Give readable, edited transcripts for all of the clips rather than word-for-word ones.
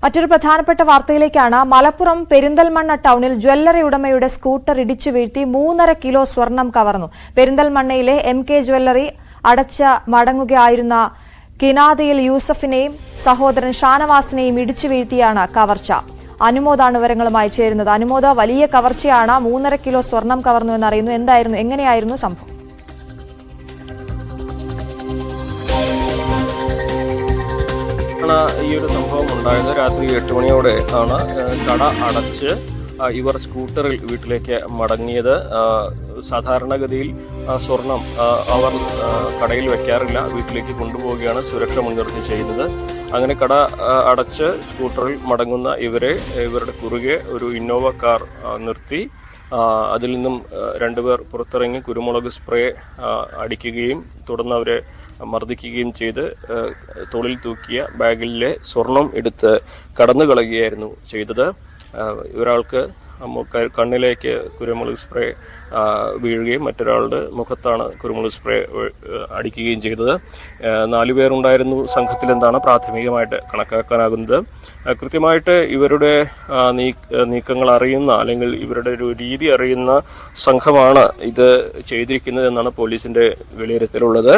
മറ്റൊരു പ്രധാനപ്പെട്ട വാർത്തയിലേക്കാണ്. മലപ്പുറം പെരിന്തൽമണ്ണ ടൗണിൽ ജ്വല്ലറി ഉടമയുടെ സ്കൂട്ടർ ഇടിച്ചു വീഴ്ത്തി 3.5 കിലോ സ്വർണം കവർന്നു. പെരിന്തൽമണ്ണയിലെ MK ജ്വല്ലറി അടച്ച് മടങ്ങുകയായിരുന്ന കിനാദയിൽ യൂസഫിനെയും സഹോദരൻ ഷാനവാസിനെയും ഇടിച്ചു വീഴ്ത്തിയാണ് കവർച്ച. അനുമോദാണ് വിവരങ്ങളുമായി ചേരുന്നത്. അനുമോദ, വലിയ കവർച്ചയാണ്. 3.5 കിലോ സ്വർണം കവർന്നു എന്നറിയുന്നു. എങ്ങനെയായിരുന്നു സംഭവം? ഈ ഒരു സംഭവം ഉണ്ടായത് രാത്രി 8 മണിയോടെ ആണ്. കട അടച്ച് ഇവർ സ്കൂട്ടറിൽ വീട്ടിലേക്ക് മടങ്ങിയത്. സാധാരണഗതിയിൽ സ്വർണം അവർ കടയിൽ വെക്കാറില്ല, വീട്ടിലേക്ക് കൊണ്ടുപോവുകയാണ് സുരക്ഷ മുൻനിർത്തി ചെയ്യുന്നത്. അങ്ങനെ കട അടച്ച് സ്കൂട്ടറിൽ മടങ്ങുന്ന ഇവരുടെ കുറുകെ ഒരു ഇന്നോവ കാർ നിർത്തി അതിൽ നിന്നും 2 പേർ പുറത്തിറങ്ങി കുരുമുളക് സ്പ്രേ അടിക്കുകയും തുടർന്ന് അവരെ മർദ്ദിക്കുകയും ചെയ്ത് തോളിൽ തൂക്കിയ ബാഗിലെ സ്വർണം എടുത്ത് കടന്നു കളയുകയായിരുന്നു ചെയ്തത്. ഒരാൾക്ക് കണ്ണിലേക്ക് കുരുമുളക് സ്പ്രേ വീഴുകയും മറ്റൊരാളുടെ മുഖത്താണ് കുരുമുളക് സ്പ്രേ അടിക്കുകയും ചെയ്തത്. 4 പേരുണ്ടായിരുന്നു സംഘത്തിലെന്നാണ് പ്രാഥമികമായിട്ട് കണക്കാക്കാനാകുന്നത്. കൃത്യമായിട്ട് ഇവരുടെ നീക്കങ്ങൾ അറിയുന്ന അല്ലെങ്കിൽ ഇവരുടെ ഒരു രീതി അറിയുന്ന സംഘമാണ് ഇത് ചെയ്തിരിക്കുന്നത് എന്നാണ് പോലീസിന്റെ വിലയിരുത്തലുള്ളത്.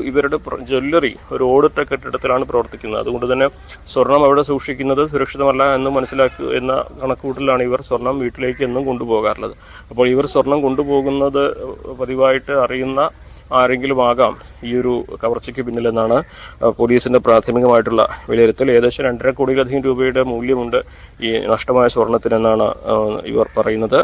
ഇവരുടെ ജ്വല്ലറി ഒരു ഓടിട്ട കെട്ടിടത്തിലാണ് പ്രവർത്തിക്കുന്നത്. അതുകൊണ്ട് തന്നെ സ്വർണം അവിടെ സൂക്ഷിക്കുന്നത് സുരക്ഷിതമല്ല എന്ന് മനസ്സിലാക്കുക എന്ന കണക്കുകൂട്ടലാണ് ഇവർ സ്വർണം വീട്ടിലേക്ക് എന്നും കൊണ്ടുപോകാറുള്ളത്. അപ്പോൾ ഇവർ സ്വർണം കൊണ്ടുപോകുന്നത് പതിവായിട്ട് അറിയുന്ന ആരെങ്കിലും ആകാം ഈ ഒരു കവർച്ചയ്ക്ക് പിന്നിലെന്നാണ് പോലീസിന്റെ പ്രാഥമികമായിട്ടുള്ള വിലയിരുത്തൽ. ഏകദേശം 2.5 കോടിയിലധികം രൂപയുടെ മൂല്യമുണ്ട് ഈ നഷ്ടമായ സ്വർണത്തിനെന്നാണ് ഇവർ പറയുന്നത്.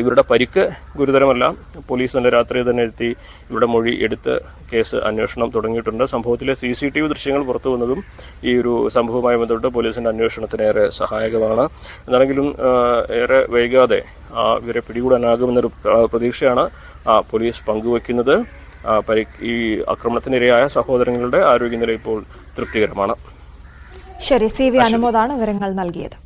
ഇവരുടെ പരിക്ക് ഗുരുതരമല്ല. പോലീസ് തന്നെ രാത്രി തന്നെ എത്തി ഇവരുടെ മൊഴി എടുത്ത് കേസ് അന്വേഷണം തുടങ്ങിയിട്ടുണ്ട്. സംഭവത്തിലെ CCTV ദൃശ്യങ്ങൾ പുറത്തു വന്നതും ഈ ഒരു സംഭവവുമായി ബന്ധപ്പെട്ട് പോലീസിന്റെ അന്വേഷണത്തിനേറെ സഹായകമാണ്. എന്നാണെങ്കിലും ഏറെ വൈകാതെ ഇവരെ പിടികൂടാനാകുമെന്നൊരു പ്രതീക്ഷയാണ് പോലീസ് പങ്കുവയ്ക്കുന്നത്. ഈ ആക്രമണത്തിനിരയായ സഹോദരങ്ങളുടെ ആരോഗ്യനില ഇപ്പോൾ തൃപ്തികരമാണ്. ശരി, CV അനുമോദാണ് വിവരങ്ങൾ നൽകിയത്.